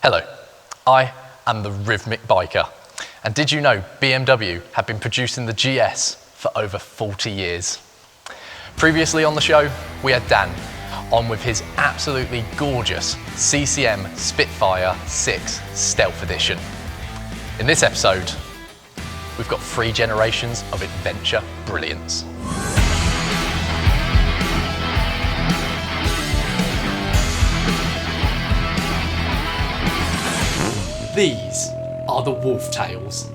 Hello, I am the Rhythmic Biker. And did you know BMW have been producing the GS for over 40 years? Previously on the show, we had Dan on with his absolutely gorgeous CCM Spitfire 6 Stealth Edition. In this episode, we've got 3 generations of adventure brilliance. These are the wolf tails.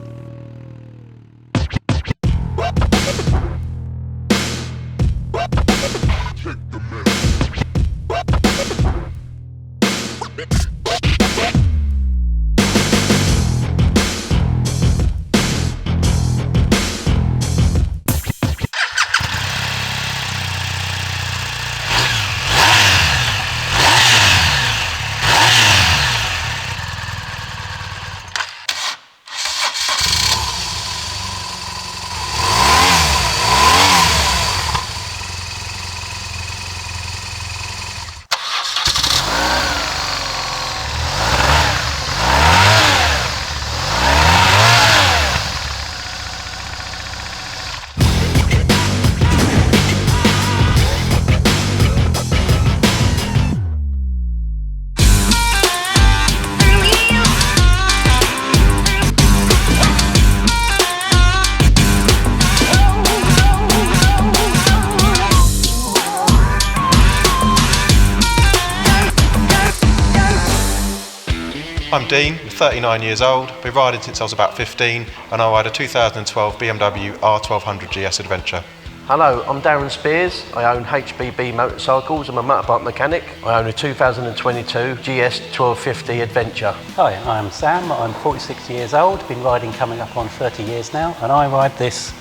I'm Dean, 39 years old, been riding since I was about 15 and I ride a 2012 BMW R1200 GS Adventure. Hello, I'm Darren Spears. I own HBB Motorcycles. I'm a motorbike mechanic. I own a 2022 GS1250 Adventure. Hi, I'm Sam. I'm 46 years old, been riding coming up on 30 years now, and I ride this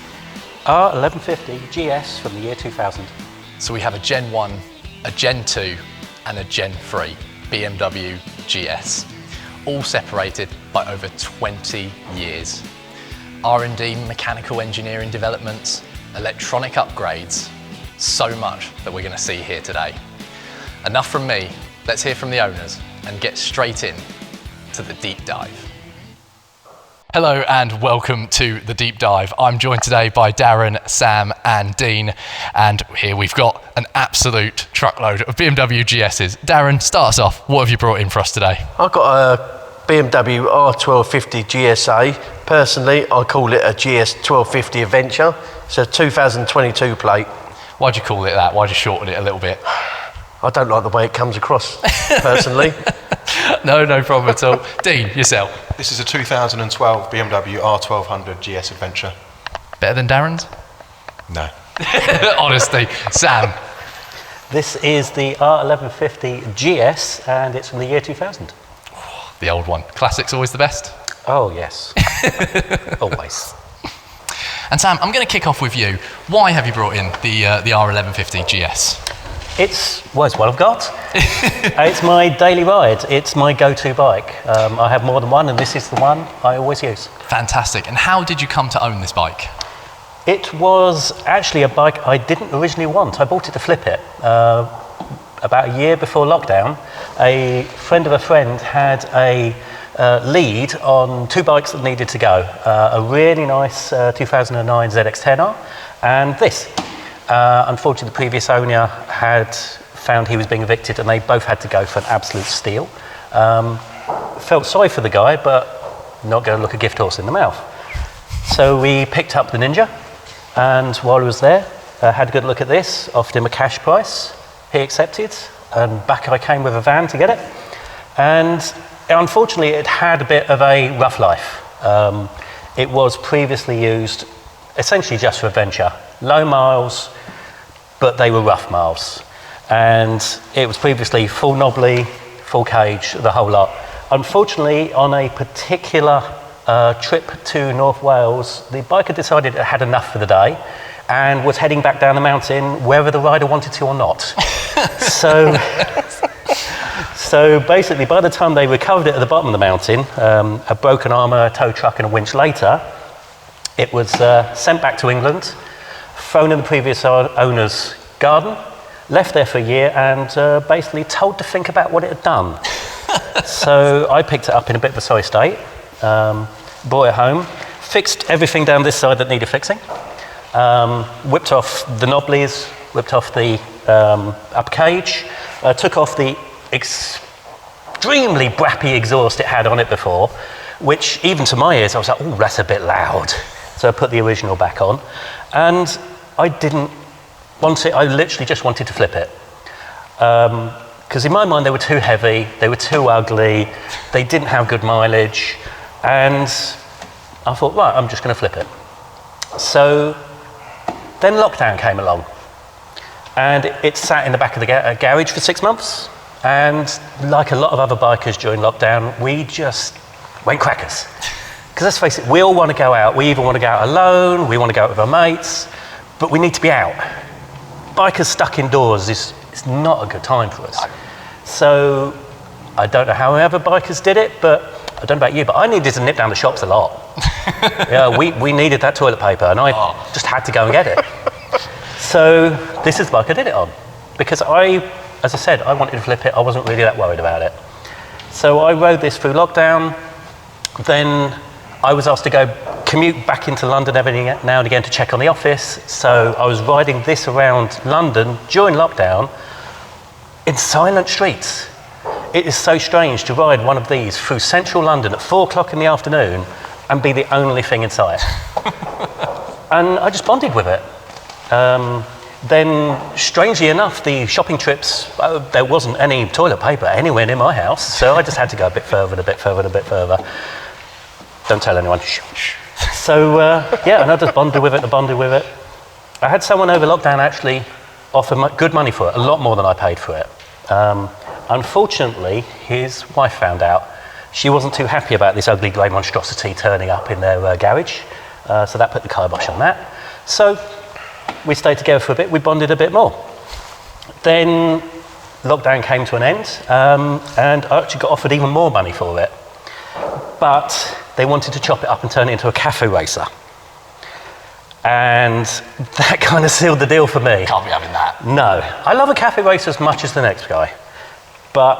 R1150 GS from the year 2000. So we have a Gen 1, a Gen 2 and a Gen 3 BMW GS. All separated by over 20 years. R&D, mechanical engineering developments, electronic upgrades, so much that we're going to see here today. Enough from me, let's hear from the owners and get straight in to the deep dive. Hello and welcome to the deep dive. I'm joined today by Darren, Sam and Dean, and here we've got an absolute truckload of BMW GSs. Darren, start us off. What have you brought in for us today? I've got a BMW R1250 GSA. Personally, I call it a GS1250 Adventure. It's a 2022 plate. Why'd you call it that? Why'd you shorten it a little bit? I don't like the way it comes across, personally. No problem at all. Dean, yourself. This is a 2012 BMW R1200 GS Adventure. Better than Darren's? No. Honesty. Sam. This is the R1150 GS, and it's from the year 2000. The old one. Classic's always the best? Oh, yes. Always. And Sam, I'm going to kick off with you. Why have you brought in the R1150 GS? It's what I've got. It's my daily ride. It's my go-to bike. I have more than one, and this is the one I always use. Fantastic. And how did you come to own this bike? It was actually a bike I didn't originally want. I bought it to flip it. About a year before lockdown, a friend of a friend had a lead on 2 bikes that needed to go. A really nice 2009 ZX-10R and this. Unfortunately, the previous owner had found he was being evicted and they both had to go for an absolute steal. Felt sorry for the guy, but not going to look a gift horse in the mouth. So we picked up the Ninja, and while I was there, had a good look at this, offered him a cash price. He accepted, and back I came with a van to get it. And unfortunately, it had a bit of a rough life. It was previously used essentially just for adventure. Low miles, but they were rough miles. And it was previously full knobbly, full cage, the whole lot. Unfortunately, on a particular trip to North Wales, the biker decided it had enough for the day and was heading back down the mountain whether the rider wanted to or not. So basically, by the time they recovered it at the bottom of the mountain, a broken armour, a tow truck and a winch later, it was sent back to England, thrown in the previous owner's garden, left there for a year and basically told to think about what it had done. So I picked it up in a bit of a sorry state, brought it home, fixed everything down this side that needed fixing, whipped off the knobblies, whipped off the upper cage, took off the extremely brappy exhaust it had on it before, which even to my ears I was like, oh, that's a bit loud. So I put the original back on, and I didn't want it, I literally just wanted to flip it. Because in my mind they were too heavy, they were too ugly, they didn't have good mileage, and I thought, right, I'm just going to flip it. So then lockdown came along, and it sat in the back of the garage for 6 months, and like a lot of other bikers during lockdown, we just went crackers. Because let's face it, we all want to go out. We either want to go out alone, we want to go out with our mates, but we need to be out. Bikers stuck indoors is not a good time for us. So I don't know how other bikers did it, but I don't know about you, but I needed to nip down the shops a lot. Yeah, we needed that toilet paper, and I just had to go and get it. So this is the bike I did it on, because as I said, I wanted to flip it. I wasn't really that worried about it. So I rode this through lockdown. Then I was asked to go commute back into London every now and again to check on the office. So I was riding this around London during lockdown in silent streets. It is so strange to ride one of these through central London at 4 o'clock in the afternoon and be the only thing in sight. And I just bonded with it. Then, strangely enough, the shopping trips, there wasn't any toilet paper anywhere near my house, so I just had to go a bit further and a bit further and a bit further. Don't tell anyone. So, yeah, and I just bonded with it and bonded with it. I had someone over lockdown actually offer good money for it, a lot more than I paid for it. Unfortunately, his wife found out. She wasn't too happy about this ugly grey monstrosity turning up in their garage, so that put the kibosh on that. So we stayed together for a bit, we bonded a bit more. Then lockdown came to an end, and I actually got offered even more money for it. But they wanted to chop it up and turn it into a cafe racer. And that kind of sealed the deal for me. Can't be having that. No. I love a cafe racer as much as the next guy, but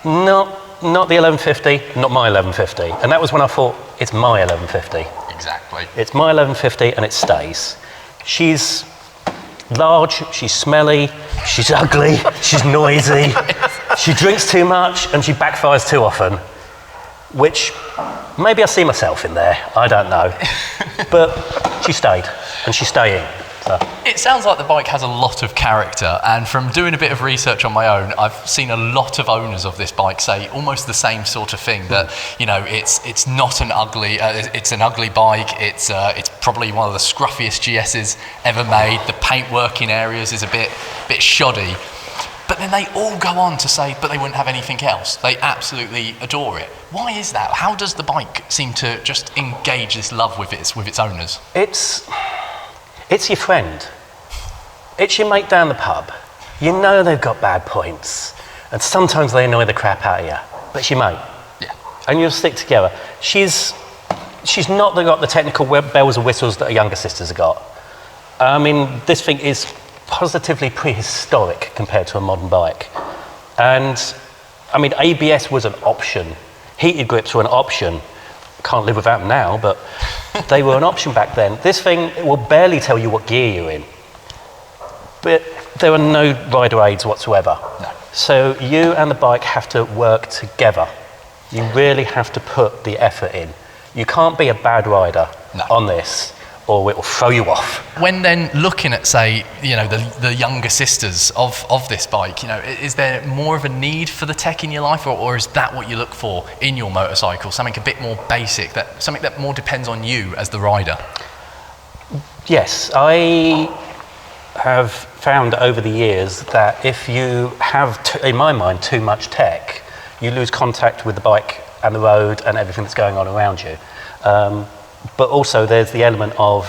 not the 1150, not my 1150. And that was when I thought, it's my 1150. Exactly. It's my 1150 and it stays. She's large, she's smelly, she's ugly, she's noisy, she drinks too much and she backfires too often, which maybe I see myself in there, I don't know. But she stayed, and she's staying. So. It sounds like the bike has a lot of character, and from doing a bit of research on my own, I've seen a lot of owners of this bike say almost the same sort of thing, that, you know, it's not an ugly, it's an ugly bike, it's probably one of the scruffiest GS's ever made, the paintwork in areas is a bit shoddy, but then they all go on to say, but they wouldn't have anything else. They absolutely adore it. Why is that? How does the bike seem to just engage this love with its owners? It's your friend. It's your mate down the pub. You know they've got bad points, and sometimes they annoy the crap out of you, but it's your mate. Yeah. And you'll stick together. She's not got the technical bells and whistles that her younger sisters have got. I mean, this thing is positively prehistoric compared to a modern bike. And, I mean, ABS was an option. Heated grips were an option. Can't live without them now, but they were an option back then. This thing will barely tell you what gear you're in. But there are no rider aids whatsoever. No. So you and the bike have to work together. You really have to put the effort in. You can't be a bad rider on this, or it will throw you off. When then looking at, say, you know, the younger sisters of this bike, you know, is there more of a need for the tech in your life, or is that what you look for in your motorcycle? Something a bit more basic, something that more depends on you as the rider? Yes, I have found over the years that if you have, in my mind, too much tech, you lose contact with the bike and the road and everything that's going on around you. But also there's the element of,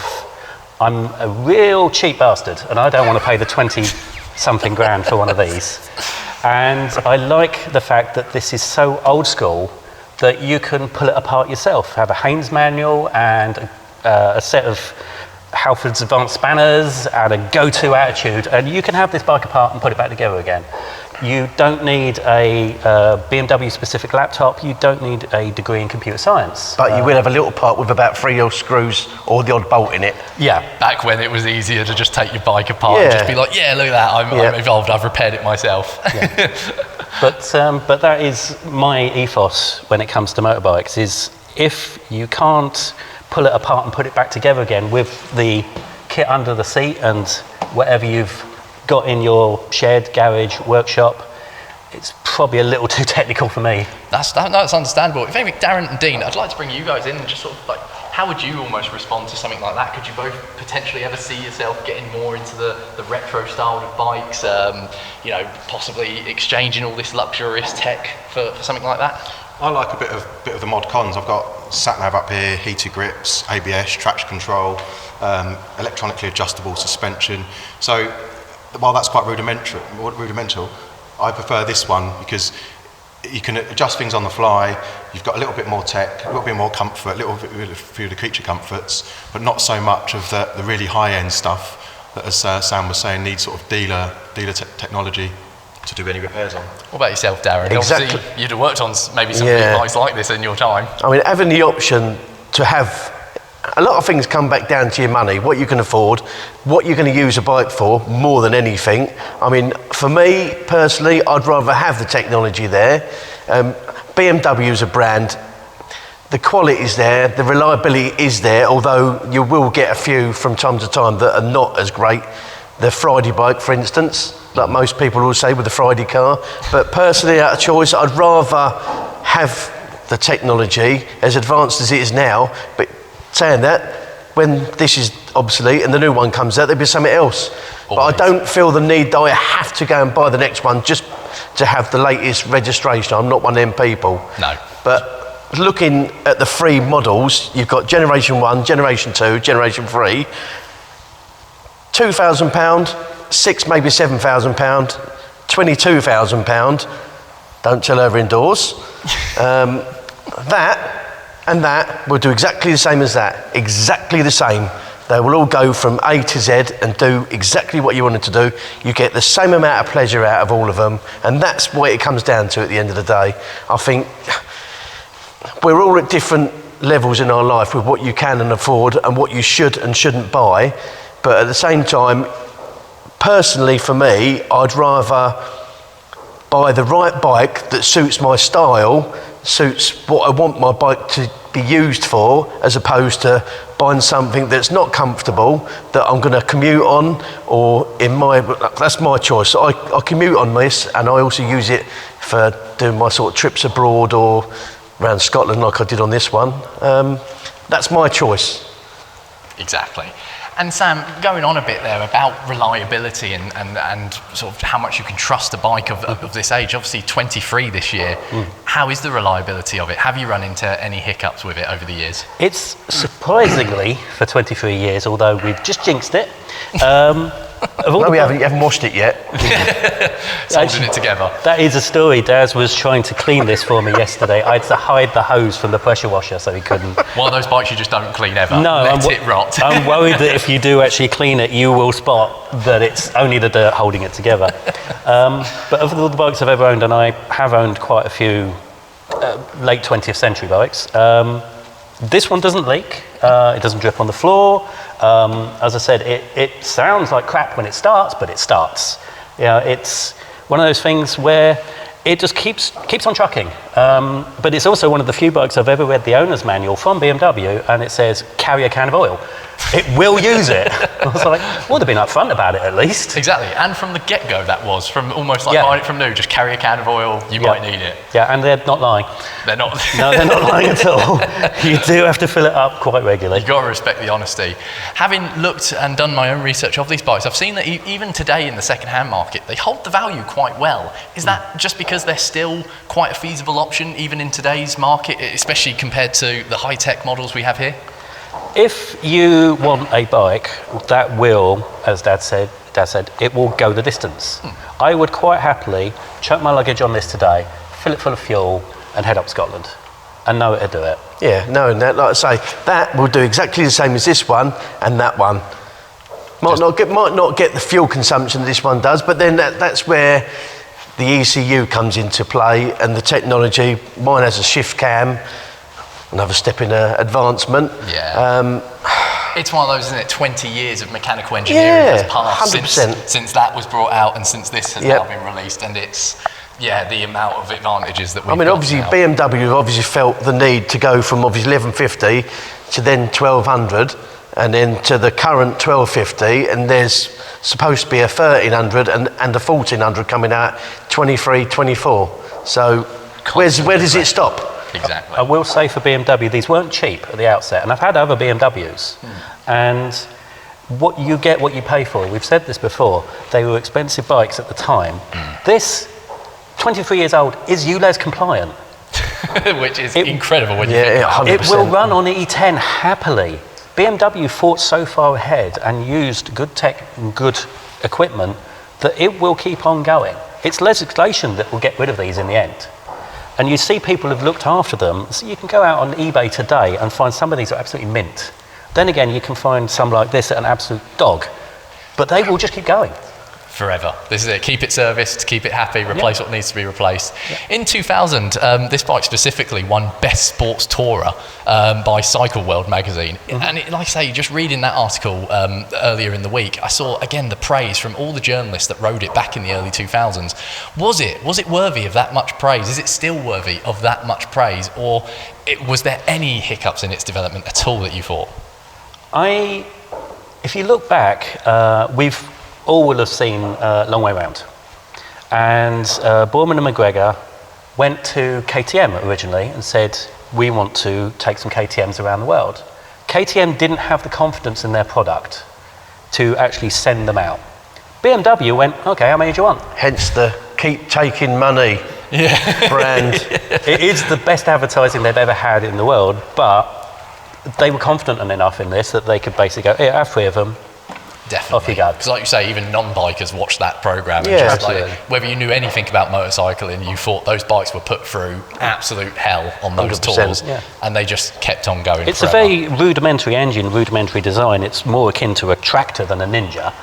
I'm a real cheap bastard and I don't want to pay the 20-something grand for one of these. And I like the fact that this is so old school that you can pull it apart yourself. Have a Haynes manual and a set of Halford's advanced spanners and a go-to attitude, and you can have this bike apart and put it back together again. You don't need a BMW specific laptop. You don't need a degree in computer science. But you will have a little part with about 3 odd screws or the odd bolt in it. Yeah. Back when it was easier to just take your bike apart and just be like, yeah, look at that, I'm involved, I've repaired it myself. Yeah. But that is my ethos when it comes to motorbikes, is if you can't pull it apart and put it back together again with the kit under the seat and whatever you've got in your shed, garage, workshop, it's probably a little too technical for me. That's understandable. If anything, Darren and Dean, I'd like to bring you guys in and just sort of like, how would you almost respond to something like that? Could you both potentially ever see yourself getting more into the retro style of bikes, possibly exchanging all this luxurious tech for something like that? I like a bit of the mod cons. I've got sat nav up here, heated grips, ABS, traction control, electronically adjustable suspension. So while that's quite rudimental, I prefer this one because you can adjust things on the fly. You've got a little bit more tech, a little bit more comfort, a little bit of a few of the creature comforts, but not so much of the really high-end stuff that, as Sam was saying, needs sort of dealer technology to do any repairs on. What about yourself, Darren? Exactly. Obviously, you'd have worked on maybe some bikes like this in your time. I mean, having the option to have a lot of things come back down to your money, what you can afford, what you're going to use a bike for, more than anything. I mean, for me personally, I'd rather have the technology there. BMW is a brand, the quality is there, the reliability is there, although you will get a few from time to time that are not as great. The Friday bike, for instance, like most people will say with the Friday car. But personally, out of choice, I'd rather have the technology as advanced as it is now. But saying that, when this is obsolete and the new one comes out, there'll be something else. Always. But I don't feel the need that I have to go and buy the next one just to have the latest registration. I'm not one of them people. No. But looking at the three models, you've got Generation 1, Generation 2, Generation 3, £2,000, six, maybe £7,000, £22,000. Don't tell her indoors. That and that will do exactly the same as that. Exactly the same. They will all go from A to Z and do exactly what you wanted to do. You get the same amount of pleasure out of all of them, and that's what it comes down to at the end of the day. I think we're all at different levels in our life with what you can and afford and what you should and shouldn't buy. But at the same time, personally for me, I'd rather buy the right bike that suits my style, suits what I want my bike to be used for, as opposed to buying something that's not comfortable, that I'm going to commute on, or that's my choice. So I commute on this, and I also use it for doing my sort of trips abroad or around Scotland like I did on this one. That's my choice. Exactly. And Sam, going on a bit there about reliability and sort of how much you can trust a bike of this age, obviously 23 this year, how is the reliability of it? Have you run into any hiccups with it over the years? It's surprisingly, for 23 years, although we've just jinxed it, No, you haven't washed it yet. Holding it together. That is a story. Daz was trying to clean this for me yesterday. I had to hide the hose from the pressure washer so he couldn't. One of those bikes you just don't clean ever. No, Let it rot. I'm worried that if you do actually clean it, you will spot that it's only the dirt holding it together. But of all the bikes I've ever owned, and I have owned quite a few late 20th century bikes, this one doesn't leak. It doesn't drip on the floor. As I said, it sounds like crap when it starts, but it starts. It's one of those things where it just keeps on trucking. But it's also one of the few bikes I've ever read the owner's manual from BMW, and it says, carry a can of oil. It will use it. I was like, would have been upfront about it at least. Exactly, and from the get-go that was, from almost like buying it from new, just carry a can of oil, you might need it. Yeah, and they're not lying. They're not. No, they're not lying at all. You do have to fill it up quite regularly. You've got to respect the honesty. Having looked and done my own research of these bikes, I've seen that even today in the second-hand market, they hold the value quite well. Is that just because they're still quite a feasible option, even in today's market, especially compared to the high-tech models we have here? If you want a bike that will, as Dad said, it will go the distance. I would quite happily chuck my luggage on this today, fill it full of fuel, and head up Scotland, and know it'll do it. Yeah, knowing that, like I say, that will do exactly the same as this one and that one. Might not get the fuel consumption that this one does, but then that's where the ECU comes into play and the technology. Mine has a shift cam, another step in advancement. Yeah. It's one of those, isn't it? 20 years of mechanical engineering has passed 100%. since that was brought out and since this has now been released, and it's the amount of advantages that we've got obviously now. BMW have obviously felt the need to go from obviously 1150 to then 1200 and then to the current 1250, and there's supposed to be a 1300 and a 1400 coming out 23, 24. So where does it stop? Exactly. I will say for BMW, these weren't cheap at the outset, and I've had other BMWs, and what you get, what you pay for. We've said this before, they were expensive bikes at the time. This, 23 years old, is ULEZ compliant. Which is incredible when you think about it. It will run on E10 happily. BMW fought so far ahead and used good tech and good equipment that it will keep on going. It's legislation that will get rid of these in the end. And you see people have looked after them. So you can go out on eBay today and find some of these are absolutely mint. Then again, you can find some like this at an absolute dog. But they will just keep going. Forever. This is it. Keep it serviced, keep it happy, replace what needs to be replaced. In 2000, this bike specifically won Best Sports Tourer by Cycle World magazine. And like I say, just reading that article earlier in the week, I saw again the praise from all the journalists that rode it back in the early 2000s. Was it worthy of that much praise? Is it still worthy of that much praise? Or was there any hiccups in its development at all that you thought? If you look back, we've all will have seen Long Way Round. And Borman and McGregor went to KTM originally and said, we want to take some KTMs around the world. KTM didn't have the confidence in their product to actually send them out. BMW went, okay, how many do you want? Hence the keep taking money brand. It is the best advertising they've ever had in the world, but they were confident enough in this that they could basically go, here, have 3 of them. Definitely. Off you go. Because like you say, even non-bikers watched that programme. And just like, whether you knew anything about motorcycling, you thought those bikes were put through absolute hell on those tours. And they just kept on going It's forever. a very rudimentary engine, rudimentary design. It's more akin to a tractor than a Ninja.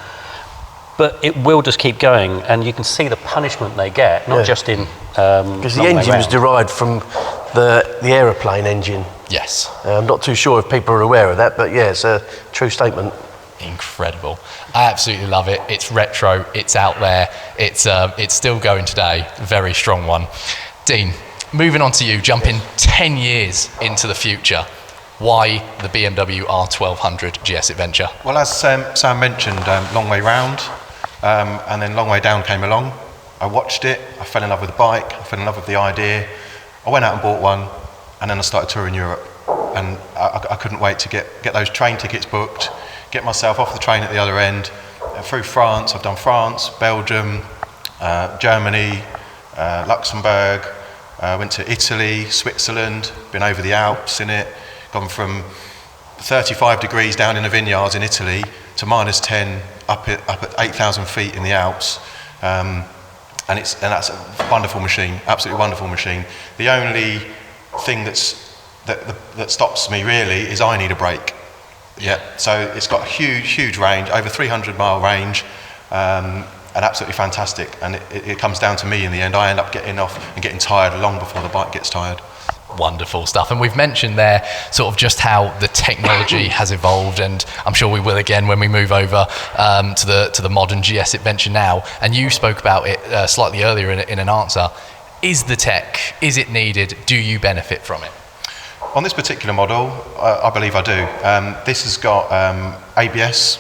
But it will just keep going, and you can see the punishment they get, not just in... Because the engine was derived from the aeroplane engine. Yes. I'm not too sure if people are aware of that, but yeah, it's a true statement. Incredible. I absolutely love it. It's retro, it's out there, it's still going today. Very strong one. Dean, moving on to you, jumping 10 years into the future. Why the BMW R1200 GS Adventure? Well, as Sam mentioned, Long Way Round, and then Long Way Down came along. I watched it, I fell in love with the bike, I fell in love with the idea. I went out and bought one, and then I started touring Europe. And I couldn't wait to get those train tickets booked, get myself off the train at the other end, through France. I've done France, Belgium, Germany, Luxembourg, went to Italy, Switzerland, been over the Alps in it, gone from 35 degrees down in the vineyards in Italy to -10 up at 8,000 feet in the Alps. And that's a wonderful machine, absolutely wonderful machine. The only thing that stops me really is I need a brake. Yeah, so it's got a huge range, over 300-mile range, and absolutely fantastic. And it comes down to me in the end. I end up getting off and getting tired long before the bike gets tired. Wonderful stuff. And we've mentioned there sort of just how the technology has evolved, and I'm sure we will again when we move over to the modern GS Adventure now. And you spoke about it slightly earlier in an answer. Is the tech, is it needed? Do you benefit from it? On this particular model, I believe I do. This has got ABS,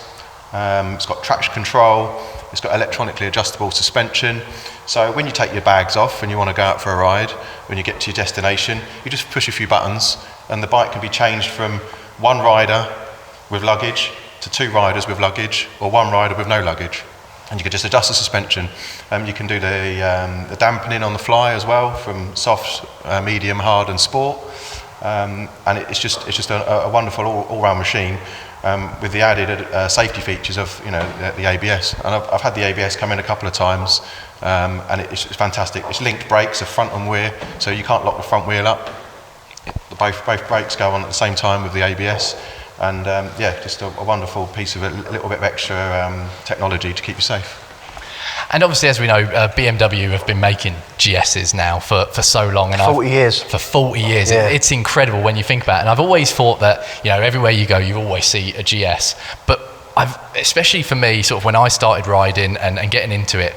it's got traction control, it's got electronically adjustable suspension. So when you take your bags off and you want to go out for a ride, when you get to your destination, you just push a few buttons and the bike can be changed from one rider with luggage to 2 riders with luggage, or 1 rider with no luggage. And you can just adjust the suspension. You can do the dampening on the fly as well, from soft, medium, hard and sport. And it's just a wonderful all-round machine with the added safety features of the ABS. And I've had the ABS come in a couple of times, and it's fantastic. It's linked brakes, a front and rear, so you can't lock the front wheel up. Both brakes go on at the same time with the ABS, and just a wonderful piece of a little bit of extra technology to keep you safe. And obviously, as we know, BMW have been making GSs now for so long. And 40 years. For 40 years. Yeah. It's incredible when you think about it. And I've always thought that, you know, everywhere you go, you always see a GS. But especially for me, sort of when I started riding and getting into it,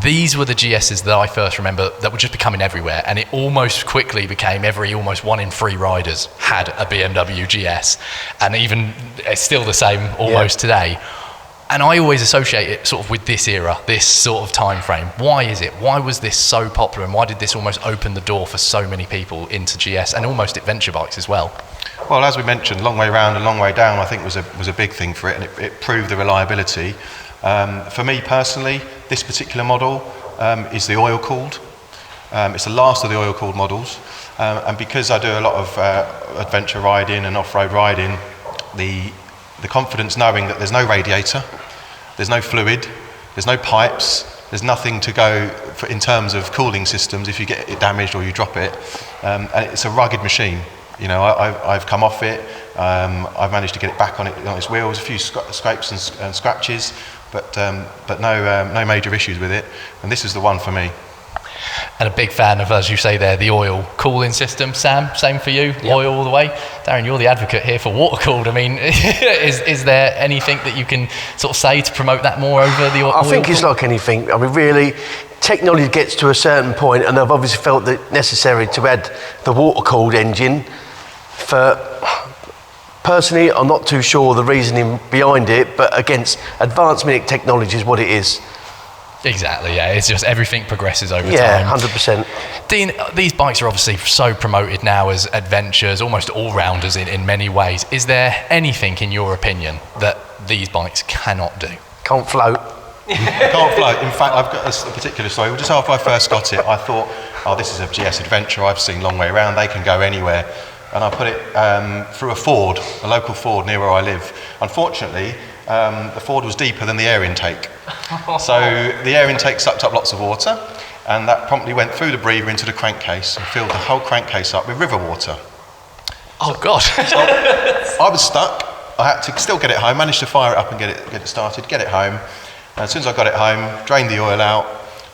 these were the GSs that I first remember that were just becoming everywhere. And it almost quickly became almost 1 in 3 riders had a BMW GS. And even it's still the same almost today. And I always associate it sort of with this era, this sort of time frame. Why is it? Why was this so popular, and why did this almost open the door for so many people into GS and almost adventure bikes as well? Well, as we mentioned, long way round and long way down, I think was a big thing for it, and it proved the reliability. For me personally, this particular model is the oil-cooled. It's the last of the oil-cooled models, and because I do a lot of adventure riding and off-road riding, the confidence knowing that there's no radiator, there's no fluid, there's no pipes, there's nothing to go for in terms of cooling systems if you get it damaged or you drop it, and it's a rugged machine. You know, I've come off it, I've managed to get it back on its wheels, a few scrapes and scratches, but no major issues with it, and this is the one for me. And a big fan of, as you say there, the oil cooling system. Sam, same for you, oil all the way. Darren, you're the advocate here for water cooled. I mean, is there anything that you can sort of say to promote that more over the oil? I think it's like anything. I mean, really, technology gets to a certain point, and I've obviously felt it necessary to add the water cooled engine. Personally, I'm not too sure the reasoning behind it, but against advancement technology is what it is. Exactly, yeah. It's just everything progresses over time. Yeah, 100%. Dean, these bikes are obviously so promoted now as adventures, almost all-rounders in many ways. Is there anything, in your opinion, that these bikes cannot do? Can't float. Can't float. In fact, I've got a particular story. Just after I first got it, I thought, oh, this is a GS Adventure. I've seen long way around. They can go anywhere. And I put it through a local Ford near where I live. Unfortunately, the Ford was deeper than the air intake. So the air intake sucked up lots of water, and that promptly went through the breather into the crankcase and filled the whole crankcase up with river water. Oh, God. So I was stuck. I had to still get it home, managed to fire it up and get it started, get it home. And as soon as I got it home, drained the oil out,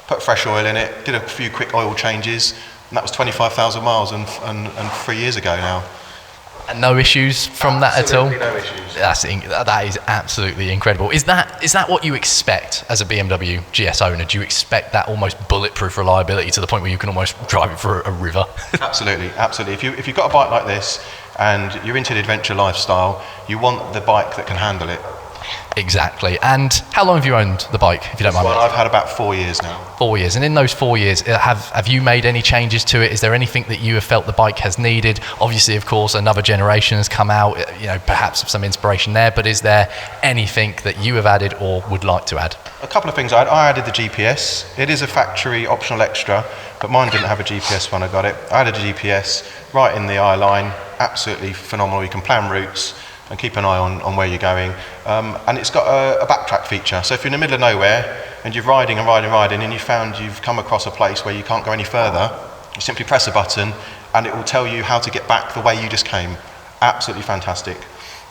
put fresh oil in it, did a few quick oil changes, and that was 25,000 miles and 3 years ago now. And no issues from that at all? Absolutely no issues. That is absolutely incredible. Is that what you expect as a BMW GS owner? Do you expect that almost bulletproof reliability to the point where you can almost drive it through a river? Absolutely, absolutely. If you've got a bike like this and you're into the adventure lifestyle, you want the bike that can handle it. Exactly. And how long have you owned the bike, if you don't mind? Well, I've had about 4 years now. 4 years. And in those 4 years, have you made any changes to it? Is there anything that you have felt the bike has needed? Obviously, of course, another generation has come out, you know, perhaps some inspiration there, but is there anything that you have added or would like to add? A couple of things. I added the GPS. It is a factory optional extra, but mine didn't have a GPS when I got it. I added a GPS right in the eye line. Absolutely phenomenal. You can plan routes and keep an eye on where you're going. And it's got a backtrack feature. So if you're in the middle of nowhere and you're riding and you found you've come across a place where you can't go any further, you simply press a button and it will tell you how to get back the way you just came. Absolutely fantastic.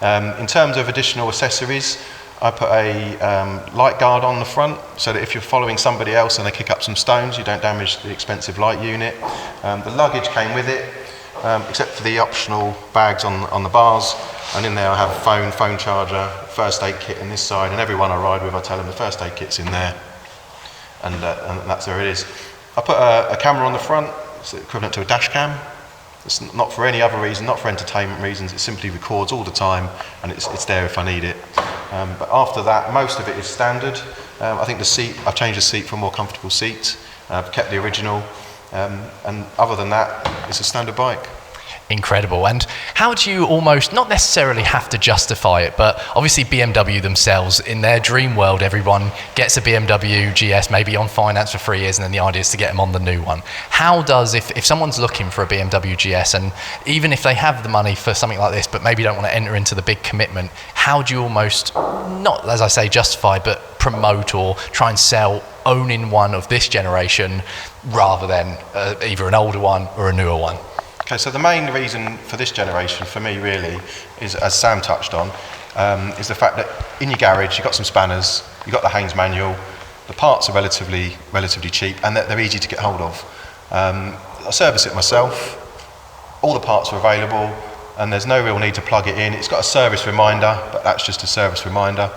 In terms of additional accessories, I put a light guard on the front so that if you're following somebody else and they kick up some stones, you don't damage the expensive light unit. The luggage came with it, except for the optional bags on the bars. And in there I have phone charger, first aid kit in this side, and everyone I ride with I tell them the first aid kit's in there, and that's where it is. I put a camera on the front, it's equivalent to a dash cam. It's not for any other reason, not for entertainment reasons, it simply records all the time and it's there if I need it. But after that, most of it is standard. I think the seat, I've changed the seat for a more comfortable seat, I've kept the original, and other than that, it's a standard bike. Incredible. And how do you almost, not necessarily have to justify it, but obviously BMW themselves, in their dream world, everyone gets a BMW GS maybe on finance for 3 years, and then the idea is to get them on the new one. How does, if someone's looking for a BMW GS, and even if they have the money for something like this, but maybe don't want to enter into the big commitment, how do you almost, not as I say justify, but promote or try and sell owning one of this generation rather than either an older one or a newer one? Okay, so the main reason for this generation, for me really, is, as Sam touched on, is the fact that in your garage you've got some spanners, you've got the Haynes manual, The parts are relatively cheap, and they're easy to get hold of. I service it myself. All the parts are available, and there's no real need to plug it in. It's got a service reminder, but that's just a service reminder.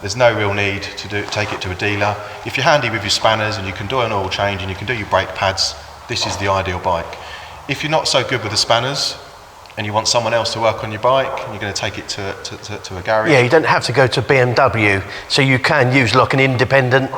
There's no real need to take it to a dealer. If you're handy with your spanners and you can do an oil change and you can do your brake pads, this is the ideal bike. If you're not so good with the spanners and you want someone else to work on your bike and you're going to take it to a garage. Yeah, you don't have to go to BMW, so you can use like an independent.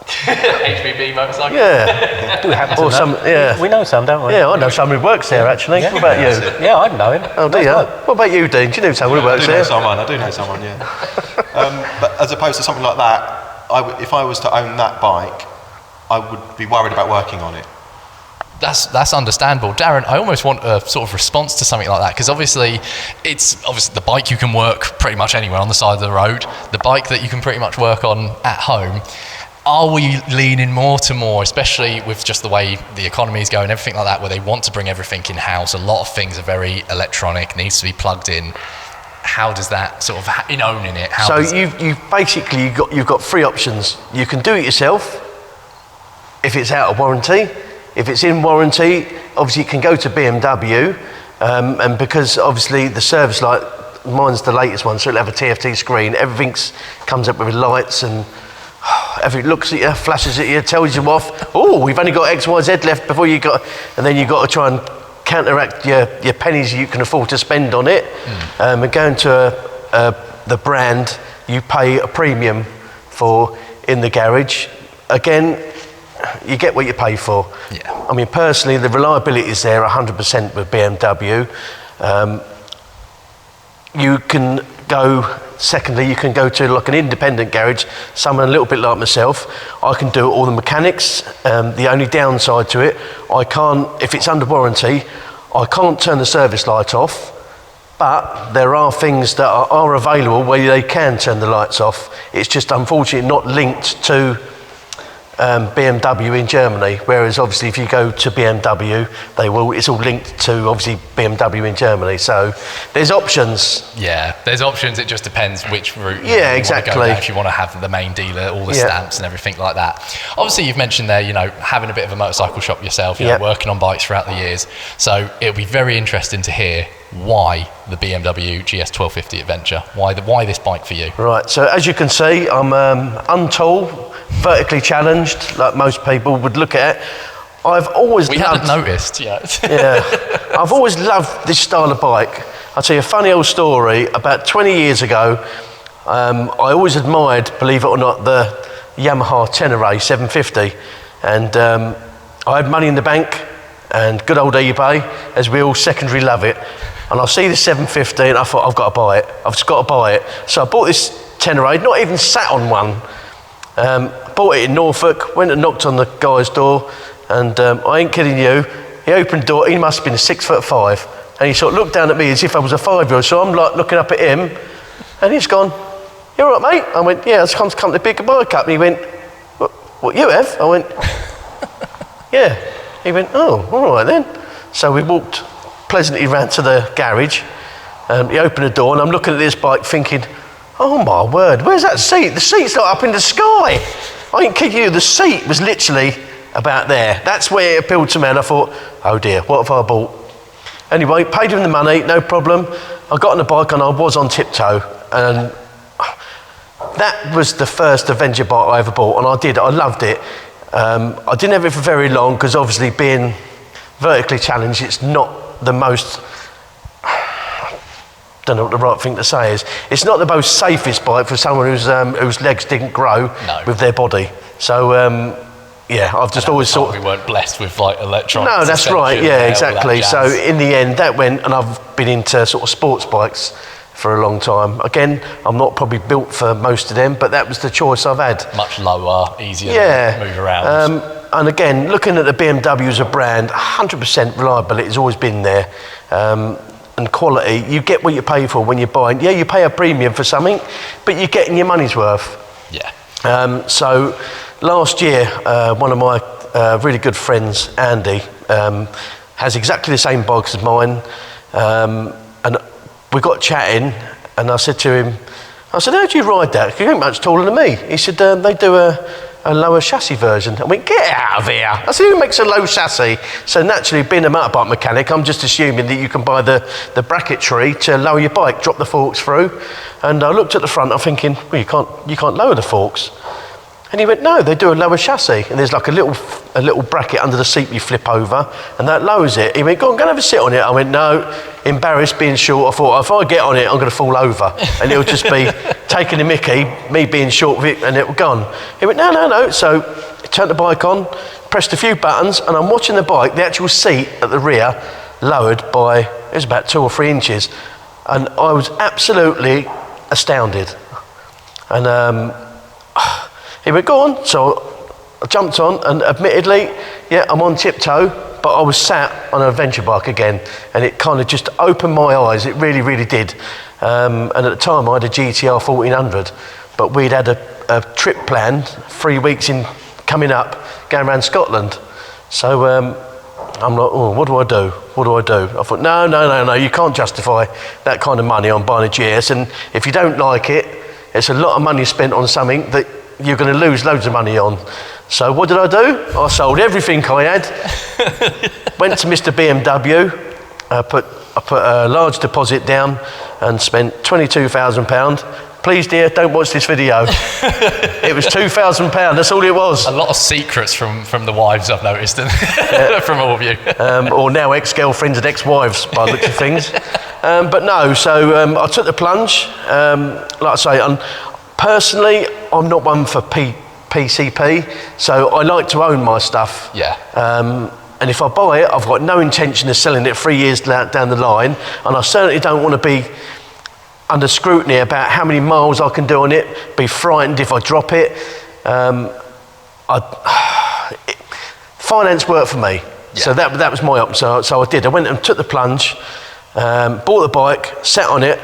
HBB Motorcycles. Yeah. Do we happen to Or know? some, yeah. We know some, don't we? Yeah, I know someone who works there actually. Yeah. What about you? Yeah, I know him. Oh, do you? What about you, Dean? Do you know someone who works I there? do know someone, yeah. But as opposed to something like that, if I was to own that bike, I would be worried about working on it. That's understandable. Darren, I almost want a sort of response to something like that, because obviously it's the bike you can work pretty much anywhere on the side of the road, the bike that you can pretty much work on at home. Are we leaning more, especially with just the way the economy is going, everything like that, where they want to bring everything in-house? A lot of things are very electronic, needs to be plugged in. How does that sort of, in owning it? So you've basically got three options. You can do it yourself if it's out of warranty. If it's in warranty, obviously it can go to BMW, and because obviously the service light, mine's the latest one, so it'll have a TFT screen. Everything comes up with lights and everything looks at you, flashes at you, tells you off. Oh, we've only got X, Y, Z left before you got, and then you've got to try and counteract your pennies you can afford to spend on it. And going to the brand, you pay a premium for in the garage. Again, you get what you pay for. Yeah. I mean, personally, the reliability is there 100% with BMW. You can go, secondly, you can go to like an independent garage, someone a little bit like myself. I can do all the mechanics. The only downside to it, I can't, if it's under warranty, I can't turn the service light off, but there are things that are available where they can turn the lights off. It's just unfortunately not linked to BMW in Germany, whereas obviously if you go to BMW, it's all linked to obviously BMW in Germany. So there's options. Yeah, there's options. It just depends which route you exactly. want to go down, if you want to have the main dealer, all the stamps and everything like that. Obviously you've mentioned there, having a bit of a motorcycle shop yourself, working on bikes throughout the years. So it'll be very interesting to hear why the BMW GS1250 Adventure. Why this bike for you? Right, so as you can see, I'm untall, vertically challenged, like most people would look at it. I've always hadn't noticed yet. Yeah, I've always loved this style of bike. I'll tell you a funny old story. About 20 years ago, I always admired, believe it or not, the Yamaha Tenere 750. And I had money in the bank and good old eBay, as we all secondary love it. And I see the 750 and I thought, I've got to buy it. I've just got to buy it. So I bought this Tenere, not even sat on one. Bought it in Norfolk, went and knocked on the guy's door, and I ain't kidding you, he opened the door, he must have been 6'5", and he sort of looked down at me as if I was a 5-year-old, so I'm like looking up at him, and he's gone, "You all right, mate?" I went, "Yeah, I've come to pick a bike up," and he went, What you have?" I went, "Yeah." He went, "Oh, all right then." So we walked pleasantly round to the garage, he opened the door, and I'm looking at this bike thinking, oh my word, where's that seat? The seat's not up in the sky. I ain't kidding you, the seat was literally about there. That's where it appealed to me, and I thought, oh dear, what have I bought? Anyway, paid him the money, no problem. I got on the bike and I was on tiptoe, and that was the first Avenger bike I ever bought, and I loved it. I didn't have it for very long, because obviously being vertically challenged, it's not the most, don't know what the right thing to say is. It's not the most safest bike for someone whose legs didn't grow with their body. So I've just always thought we weren't blessed with like electronic. No, that's right. Yeah, exactly. So in the end, that went, and I've been into sort of sports bikes for a long time. Again, I'm not probably built for most of them, but that was the choice I've had. Much lower, easier to move around. And again, looking at the BMW as a brand, 100% reliability has always been there. And quality, you get what you pay for when you're buying. Yeah, you pay a premium for something, but you're getting your money's worth. Yeah. So last year, one of my really good friends, Andy, has exactly the same bike as mine. And we got chatting, and I said to him, I said, how do you ride that? You ain't much taller than me. He said, they do a lower chassis version. I went, get out of here. I said, who makes a low chassis? So naturally, being a motorbike mechanic, I'm just assuming that you can buy the bracketry to lower your bike, drop the forks through. And I looked at the front, I'm thinking, well, you can't lower the forks. And he went, no, they do a lower chassis. And there's like a little bracket under the seat you flip over, and that lowers it. He went, go and have a sit on it. I went, no, embarrassed being short. I thought, if I get on it, I'm going to fall over. And it'll just be taking the mickey, me being short of it, and it will gone. He went, no. So he turned the bike on, pressed a few buttons, and I'm watching the bike, the actual seat at the rear, lowered by, it was about 2 or 3 inches. And I was absolutely astounded. And he went, go on. So I jumped on, and admittedly, yeah, I'm on tiptoe, but I was sat on an adventure bike again, and it kind of just opened my eyes. It really, really did. And at the time, I had a GTR 1400, but we'd had a trip planned, 3 weeks in coming up, going around Scotland. So I'm like, oh, what do I do? What do I do? I thought, no, you can't justify that kind of money on buying a GS, and if you don't like it, it's a lot of money spent on something that you're going to lose loads of money on. So what did I do? I sold everything I had, went to Mr. BMW, I put a large deposit down and spent £22,000. Please, dear, don't watch this video. It was £2,000, that's all it was. A lot of secrets from the wives, I've noticed, from all of you. Or now ex-girlfriends and ex-wives, by the looks of things. But no, so I took the plunge. Like I say, personally, I'm not one for PCP, so I like to own my stuff. Yeah. And if I buy it, I've got no intention of selling it 3 years down the line, and I certainly don't want to be under scrutiny about how many miles I can do on it, be frightened if I drop it. Finance worked for me, so that was my option. So I did. I went and took the plunge, bought the bike, sat on it.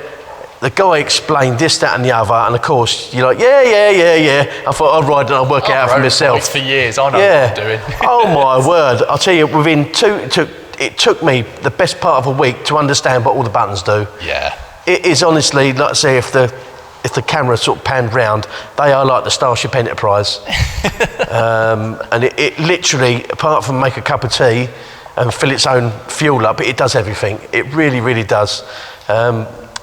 The guy explained this, that, and the other, and of course you're like, yeah. I thought I'll ride and I'll work it out for myself. For years, I know what I'm doing. Oh my word! I'll tell you, it took me the best part of a week to understand what all the buttons do. Yeah. It is honestly, like I say, if the camera sort of panned round, they are like the Starship Enterprise. And it literally, apart from make a cup of tea and fill its own fuel up, it does everything. It really, really does.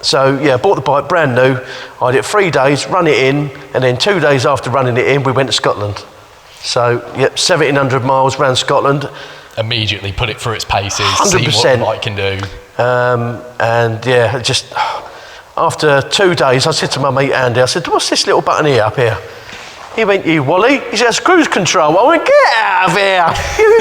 So yeah, bought the bike brand new. I did 3 days, run it in, and then 2 days after running it in, we went to Scotland. So yep, 1,700 miles around Scotland. Immediately put it through its paces, 100%. see what the bike can do. And yeah, just after 2 days, I said to my mate Andy, I said, what's this little button here up here? He went, you Wally? He said, it's cruise control. I went, get out of here.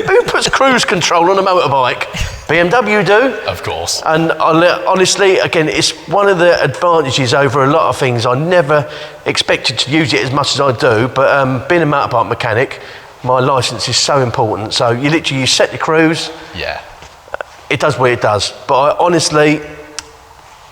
Who puts cruise control on a motorbike? BMW do. Of course. And honestly, again, it's one of the advantages over a lot of things. I never expected to use it as much as I do, but being a motorbike mechanic, my licence is so important. So you set the cruise. Yeah. It does what it does. But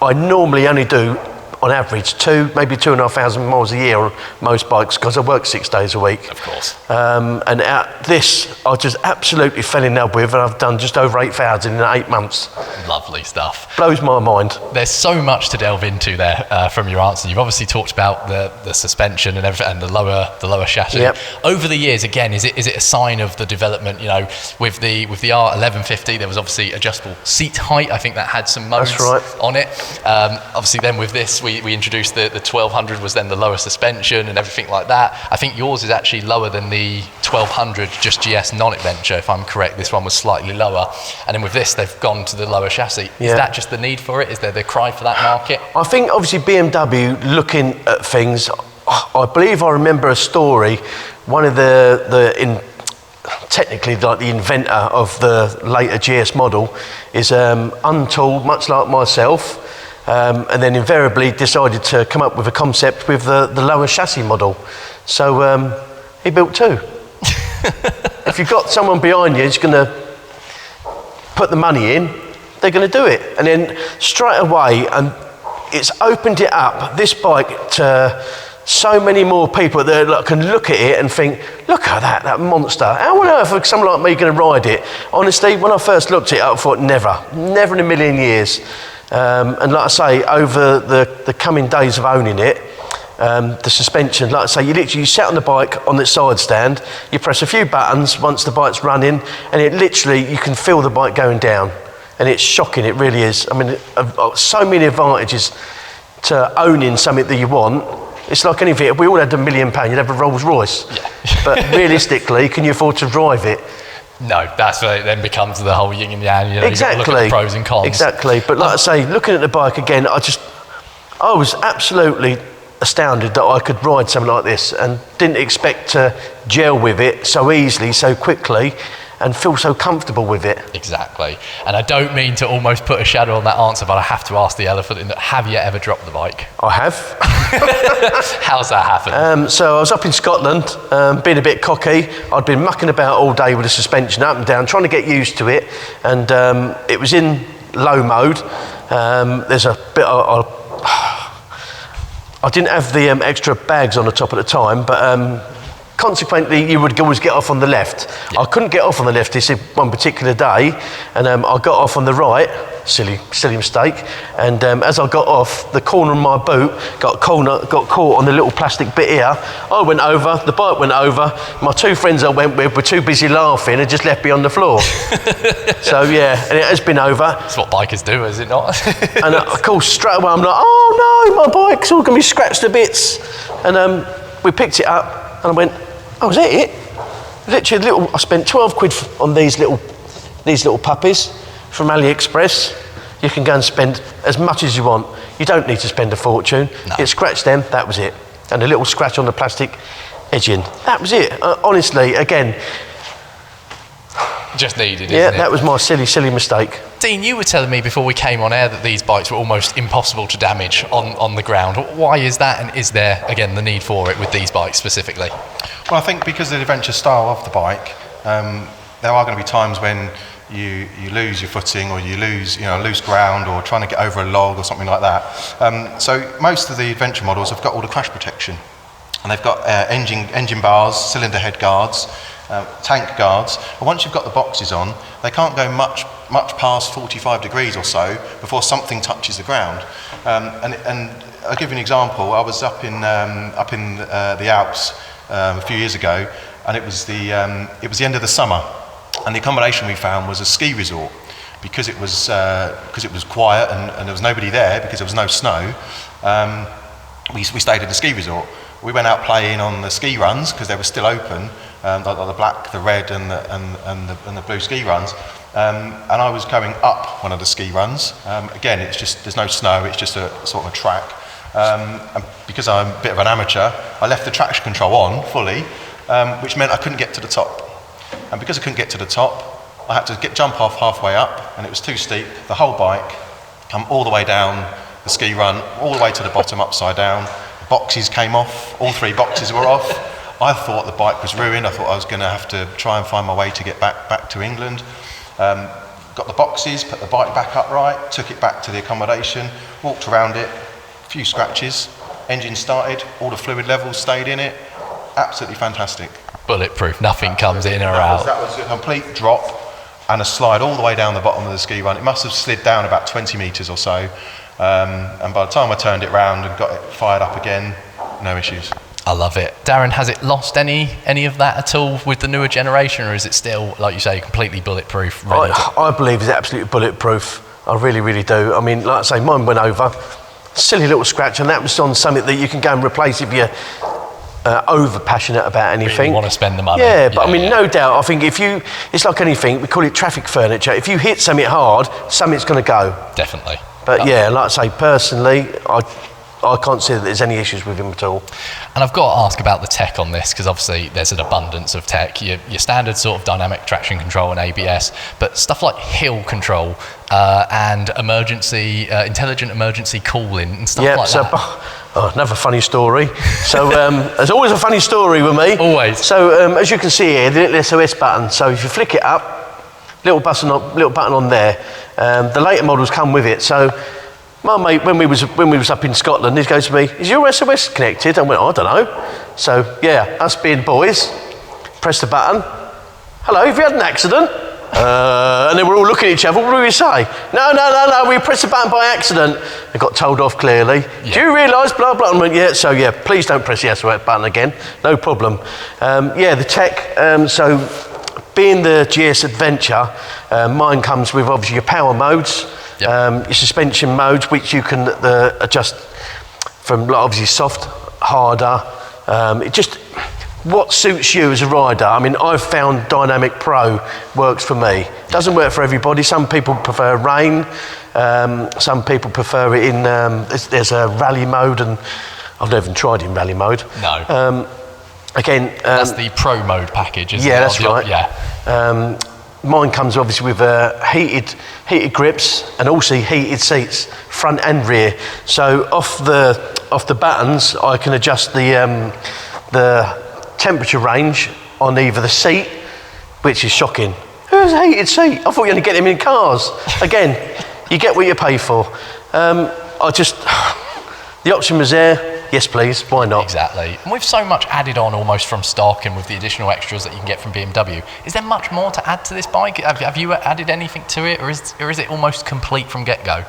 I normally only do, on average, maybe 2,500 miles a year on most bikes, because I work 6 days a week. Of course. And this, I just absolutely fell in love with, and I've done just over 8,000 in 8 months. Lovely stuff. Blows my mind. There's so much to delve into there from your answer. You've obviously talked about the suspension and everything, and the lower chassis. Yep. Over the years, again, is it a sign of the development? You know, with the R1150, there was obviously adjustable seat height. I think that had some modes on it. Obviously, then with this, we introduced the 1200 was then the lower suspension and everything like that. I think yours is actually lower than the 1200, just GS non-adventure, if I'm correct. This one was slightly lower. And then with this, they've gone to the lower chassis. Yeah. Is that just the need for it? Is there the cry for that market? I think obviously BMW looking at things, I believe I remember a story, one of technically like the inventor of the later GS model is untooled, much like myself. And then invariably decided to come up with a concept with the lower chassis model. So he built two. If you've got someone behind you who's going to put the money in, they're going to do it. And then straight away, and it's opened it up, this bike, to so many more people that can look at it and think, look at that monster. How on earth is someone like me going to ride it? Honestly, when I first looked at it, I thought never in a million years. And like I say, over the coming days of owning it, the suspension, like I say, you sat on the bike on the side stand, you press a few buttons once the bike's running, and it literally, you can feel the bike going down. And it's shocking, it really is. I mean, so many advantages to owning something that you want. It's like anything, if we all had £1 million, you'd have a Rolls Royce. Yeah. But realistically, can you afford to drive it? No, that's where it then becomes the whole yin and yang. You know, Exactly. You've got to look at the pros and cons. Exactly. But like I say, looking at the bike again, I was absolutely astounded that I could ride something like this and didn't expect to gel with it so easily, so quickly, and feel so comfortable with it. Exactly. And I don't mean to almost put a shadow on that answer, but I have to ask the elephant in that, have you ever dropped the bike? I have. How's that happened? So I was up in Scotland, being a bit cocky. I'd been mucking about all day with the suspension up and down, trying to get used to it. And it was in low mode. There's a bit I didn't have the extra bags on the top at the time, but consequently, you would always get off on the left. Yeah. I couldn't get off on the left this one particular day, and I got off on the right. Silly mistake. And as I got off, the corner of my boot got caught on the little plastic bit here. I went over, the bike went over. My two friends I went with were too busy laughing and just left me on the floor. So yeah, and it has been over. That's what bikers do, is it not? And of course, straight away I'm like, oh no, my bike's all going to be scratched to bits. And we picked it up, and I went, oh, is that it? Literally, I spent 12 quid on these little puppies from AliExpress. You can go and spend as much as you want. You don't need to spend a fortune. No. It scratched them, that was it. And a little scratch on the plastic edging. That was it. Honestly, again. Just needed, Yeah, isn't it? that was my silly mistake. Dean, you were telling me before we came on air that these bikes were almost impossible to damage on the ground. Why is that, and is there, again, the need for it with these bikes specifically? Well, I think because of the adventure style of the bike, there are going to be times when you lose your footing, or you lose loose ground, or trying to get over a log or something like that. So most of the adventure models have got all the crash protection, and they've got engine bars, cylinder head guards, tank guards. But once you've got the boxes on, they can't go much past 45 degrees or so before something touches the ground. And I'll give you an example. I was up in the Alps a few years ago, and it was the end of the summer, and the accommodation we found was a ski resort. Because it was quiet and there was nobody there because there was no snow. We stayed at the ski resort. We went out playing on the ski runs because they were still open, like the black, the red, and the blue ski runs. And I was going up one of the ski runs. Again, it's just, there's no snow. It's just a sort of a track. And because I'm a bit of an amateur, I left the traction control on fully, which meant I couldn't get to the top. And because I couldn't get to the top, I had to jump off halfway up, and it was too steep. The whole bike come all the way down the ski run, all the way to the bottom, upside down. The boxes came off. All three boxes were off. I thought the bike was ruined. I thought I was going to have to try and find my way to get back to England. Got the boxes, put the bike back upright, took it back to the accommodation, walked around it, a few scratches, engine started, all the fluid levels stayed in it. Absolutely fantastic. Bulletproof, nothing comes in or out. That was a complete drop and a slide all the way down the bottom of the ski run. It must have slid down about 20 metres or so. And by the time I turned it round and got it fired up again, no issues. I love it. Darren, has it lost any of that at all with the newer generation, or is it still, like you say, completely bulletproof? I believe it's absolutely bulletproof. I really, really do. I mean, like I say, mine went over. Silly little scratch, and that was on something that you can go and replace if you're over passionate about anything. Really want to spend the money. Yeah, but I mean, no doubt. I think it's like anything. We call it traffic furniture. If you hit something hard, something's going to go. Definitely. But yeah, like I say, personally, I can't see that there's any issues with him at all. And I've got to ask about the tech on this, because obviously there's an abundance of tech. Your standard sort of dynamic traction control and ABS, but stuff like hill control and intelligent emergency calling and stuff like that. Another funny story. So there's always a funny story with me. Always. So as you can see here, the little SOS button. So if you flick it up, little button on there. The later models come with it. So my mate, when we was up in Scotland, he goes to me, "Is your SOS connected?" I went, "I don't know." So yeah, us being boys, press the button. "Hello, have you had an accident?" And then we're all looking at each other. What do we say? No, we pressed the button by accident. I got told off clearly. Yeah. Do you realise, blah, blah? I went, yeah, so yeah, please don't press the SOS button again. No problem. The tech, so being the GS Adventure, mine comes with obviously your power modes, your suspension modes, which you can adjust from obviously soft, harder. It just, what suits you as a rider? I mean, I've found Dynamic Pro works for me. Doesn't work for everybody. Some people prefer rain. Some people prefer it in, there's a rally mode, and I've never even tried in rally mode. No. Again, that's the Pro mode package, isn't it? Yeah, that's right. Yeah. Mine comes obviously with heated grips and also heated seats, front and rear. So off the buttons, I can adjust the temperature range on either the seat, which is shocking. Who's a heated seat? I thought you were going to get them in cars. Again, you get what you pay for. The option was there. Yes, please. Why not? Exactly. And with so much added on almost from stock and with the additional extras that you can get from BMW, is there much more to add to this bike? Have you added anything to it, or is it almost complete from get-go?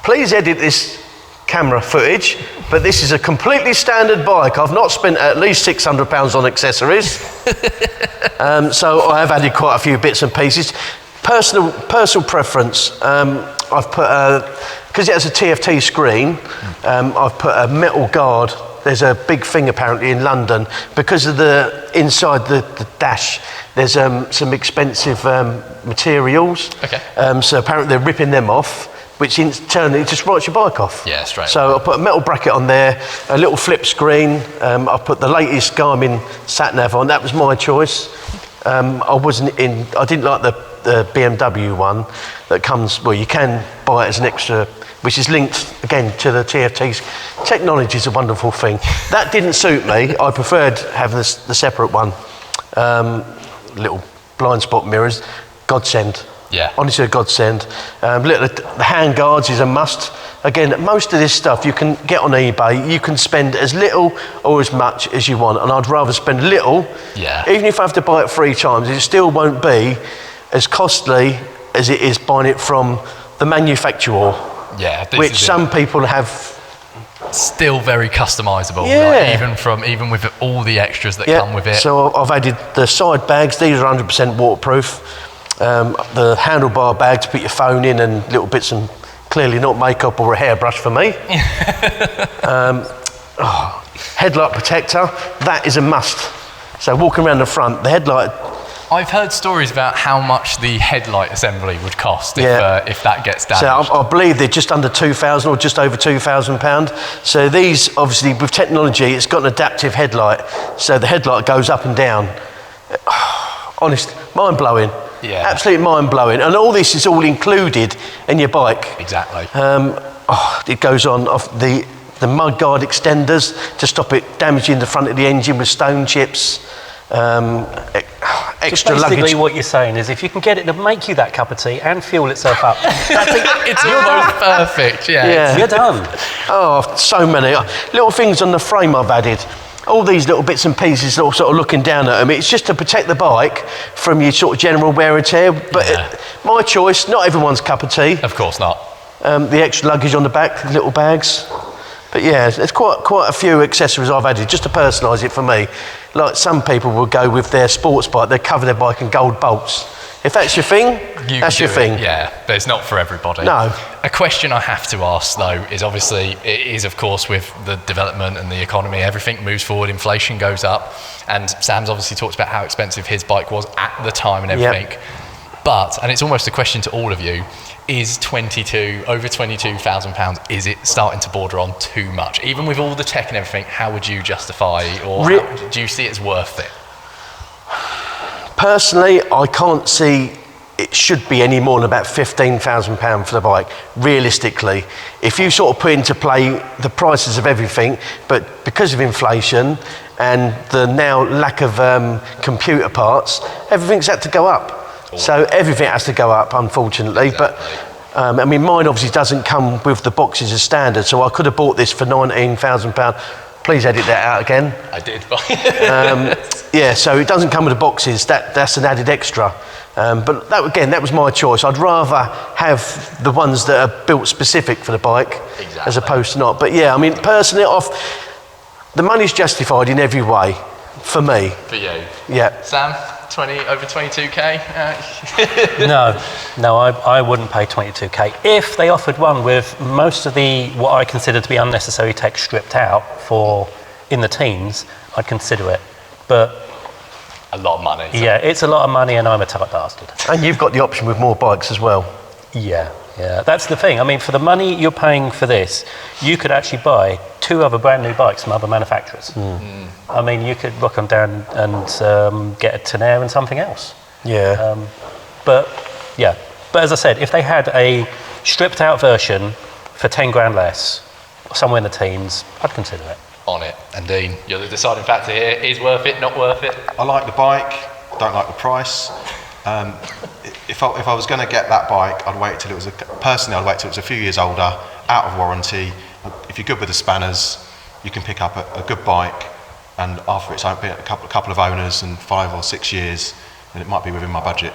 Please edit this camera footage, but this is a completely standard bike. I've not spent at least £600 on accessories. So I have added quite a few bits and pieces. Personal preference, I've put because it has a TFT screen, I've put a metal guard. There's a big thing apparently in London because of the inside the dash. There's some expensive materials. Okay. So apparently they're ripping them off, which in turn it just writes your bike off. Yeah, straight. So I put a metal bracket on there, a little flip screen. I put the latest Garmin sat nav on. That was my choice. I didn't like the BMW one that comes. Well, you can buy it as an extra, which is linked again to the TFTs. Technology is a wonderful thing. That didn't suit me. I preferred having the separate one. Little blind spot mirrors, godsend. Yeah. Honestly, a godsend. The hand guards is a must. Again, most of this stuff you can get on eBay. You can spend as little or as much as you want, and I'd rather spend little. Yeah. Even if I have to buy it 3 times, it still won't be as costly as it is buying it from the manufacturer. Yeah. Which some people have. Still very customizable. Yeah. Like even with all the extras that come with it. So I've added the side bags. These are 100% waterproof. The handlebar bag to put your phone in and little bits, and clearly not makeup or a hairbrush for me. Headlight protector, that is a must. So walking around the front, the headlight. I've heard stories about how much the headlight assembly would cost if that gets damaged. So I believe they're just under £2,000 or just over £2,000. So these, obviously with technology, it's got an adaptive headlight. So the headlight goes up and down. Honest, mind-blowing. Yeah. Absolutely mind-blowing. And all this is all included in your bike. Exactly. It goes on off the mudguard extenders to stop it damaging the front of the engine with stone chips. Extra so basically luggage. what you're saying is if you can get it to make you that cup of tea and fuel itself up, It's almost perfect. Yeah. you're done. Oh, so many. Little things on the frame I've added. All these little bits and pieces, all sort of looking down at them. It's just to protect the bike from your sort of general wear and tear. But my choice, not everyone's cup of tea. Of course not. The extra luggage on the back, the little bags. But yeah, there's quite a few accessories I've added just to personalise it for me. Like some people will go with their sports bike, they cover their bike in gold bolts. If that's your thing, that's your thing. Yeah, but it's not for everybody. No. A question I have to ask though is obviously, it is of course with the development and the economy, everything moves forward, inflation goes up, and Sam's obviously talked about how expensive his bike was at the time and everything. Yep. But, and it's almost a question to all of you, is over £22,000, is it starting to border on too much? Even with all the tech and everything, how would you justify, or do you see it's worth it? Personally, I can't see it should be any more than about £15,000 for the bike, realistically. If you sort of put into play the prices of everything, but because of inflation and the now lack of computer parts, everything's had to go up. So everything has to go up, unfortunately. Exactly. But I mean, mine obviously doesn't come with the boxes as standard, so I could have bought this for £19,000 Please edit that out again. I did. Yeah, so it doesn't come with the boxes. That's an added extra. But that was my choice. I'd rather have the ones that are built specific for the bike, as opposed to not. But yeah, I mean, personally, the money's justified in every way for me. For you. Yeah. Sam, over 22k. No, I wouldn't pay 22k if they offered one with most of the what I consider to be unnecessary tech stripped out for in the teens. I'd consider it, but. A lot of money. Yeah, it's a lot of money and I'm a tight bastard. And you've got the option with more bikes as well. Yeah, that's the thing. I mean, for the money you're paying for this, you could actually buy 2 other brand new bikes from other manufacturers. I mean, you could rock them down and get a Tenere and something else. Yeah. But as I said, if they had a stripped out version for 10 grand less, somewhere in the teens, I'd consider it. On it. And Dean, you're the deciding factor here. Is worth it, not worth it? I like the bike, don't like the price. If I was going to get that bike, I'd wait till it was a few years older, out of warranty. If you're good with the spanners, you can pick up a good bike, and after it's been a couple of owners and 5 or 6 years, then it might be within my budget.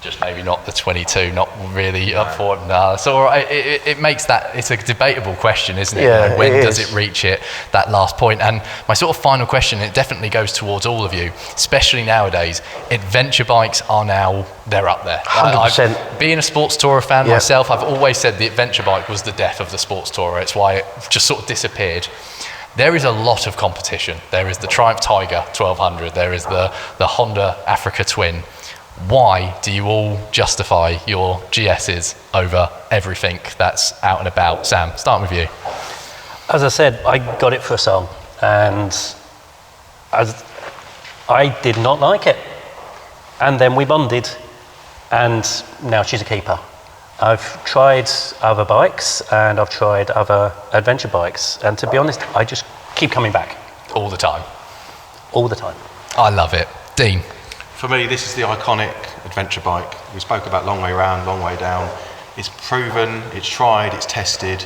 Just maybe not the 22, not really up for it. No, it's all right. It makes that, it's a debatable question, isn't it? Yeah, when does it reach that last point? And my sort of final question, it definitely goes towards all of you, especially nowadays. Adventure bikes they're up there. 100%. Being a sports tourer fan myself, I've always said the adventure bike was the death of the sports tourer. It's why it just sort of disappeared. There is a lot of competition. There is the Triumph Tiger 1200. There is the Honda Africa Twin. Why do you all justify your GSs over everything that's out and about? Sam, starting with you. As I said, I got it for a song, and I did not like it. And then we bonded, and now she's a keeper. I've tried other bikes, and I've tried other adventure bikes, and to be honest, I just keep coming back. All the time? All the time. I love it. Dean? For me, this is the iconic adventure bike. We spoke about long way round, long way down. It's proven, it's tried, it's tested.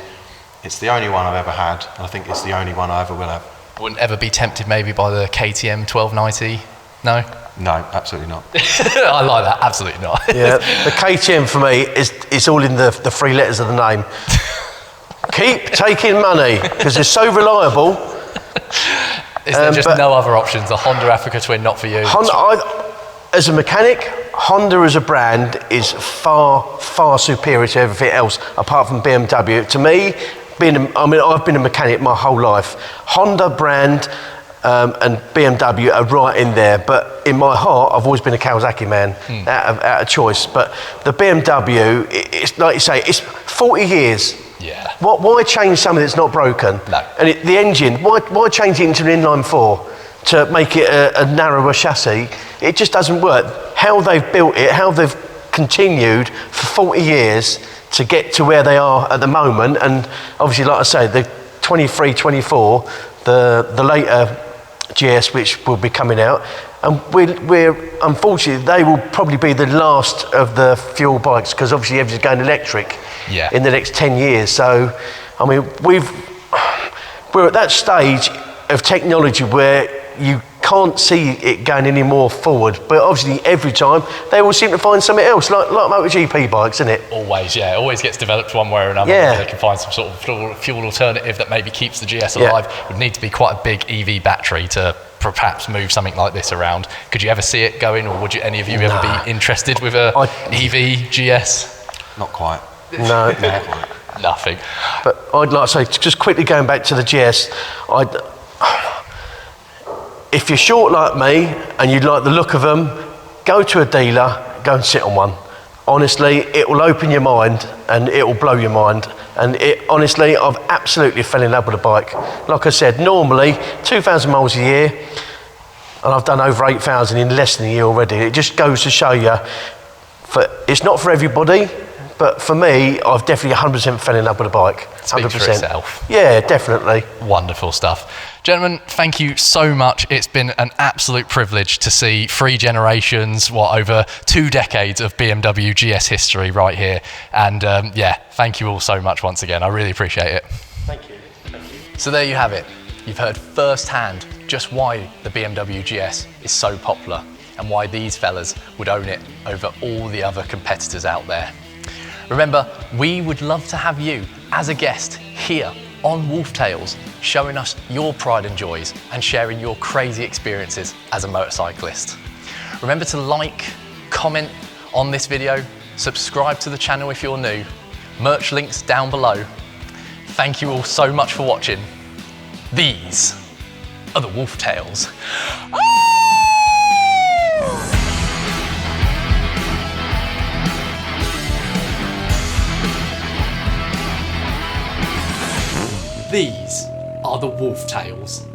It's the only one I've ever had, and I think it's the only one I ever will have. Wouldn't ever be tempted maybe by the KTM 1290? No? No, absolutely not. I like that, absolutely not. Yeah, the KTM for me is all in the 3 letters of the name. Keep taking money, because they're so reliable. Is there just no other options? The Honda Africa Twin, not for you? As a mechanic, Honda as a brand is far, far superior to everything else apart from BMW. To me, I've been a mechanic my whole life. Honda brand and BMW are right in there, but in my heart, I've always been a Kawasaki man out of choice. But the BMW, it's like you say, it's 40 years. Yeah. Why change something that's not broken? No. And the engine, why change it into an inline 4 to make it a narrower chassis? It just doesn't work. How they've built it, how they've continued for 40 years to get to where they are at the moment, and obviously, like I say, the 23, 24, the later GS, which will be coming out, and we're unfortunately, they will probably be the last of the fuel bikes, because obviously everything's going electric in the next 10 years. So, I mean, we're at that stage of technology where you can't see it going any more forward, but obviously every time they all seem to find something else, like MotoGP bikes, isn't it? Always, yeah. It always gets developed one way or another. Yeah. They can find some sort of fuel alternative that maybe keeps the GS alive. It would need to be quite a big EV battery to perhaps move something like this around. Could you ever see it going, or would any of you ever be interested with a EV GS? Not quite. No. Nothing. But I'd like to say, just quickly going back to the GS, if you're short like me and you like the look of them, go to a dealer, go and sit on one. Honestly, it will open your mind and it will blow your mind. And honestly, I've absolutely fell in love with a bike. Like I said, normally 2,000 miles a year, and I've done over 8,000 in less than a year already. It just goes to show you, it's not for everybody, but for me, I've definitely 100% fell in love with a bike. 100%. Speaks for itself. Yeah, definitely. Wonderful stuff. Gentlemen, thank you so much. It's been an absolute privilege to see 3 generations, over 2 decades of BMW GS history right here. And thank you all so much once again. I really appreciate it. Thank you. So there you have it. you've heard firsthand just why the BMW GS is so popular and why these fellas would own it over all the other competitors out there. Remember, we would love to have you as a guest here on Wolf Tales, showing us your pride and joys and sharing your crazy experiences as a motorcyclist. Remember to like, comment on this video, subscribe to the channel if you're new, merch links down below. Thank you all so much for watching. These are the Wolf Tales. These are the Wolf Tales.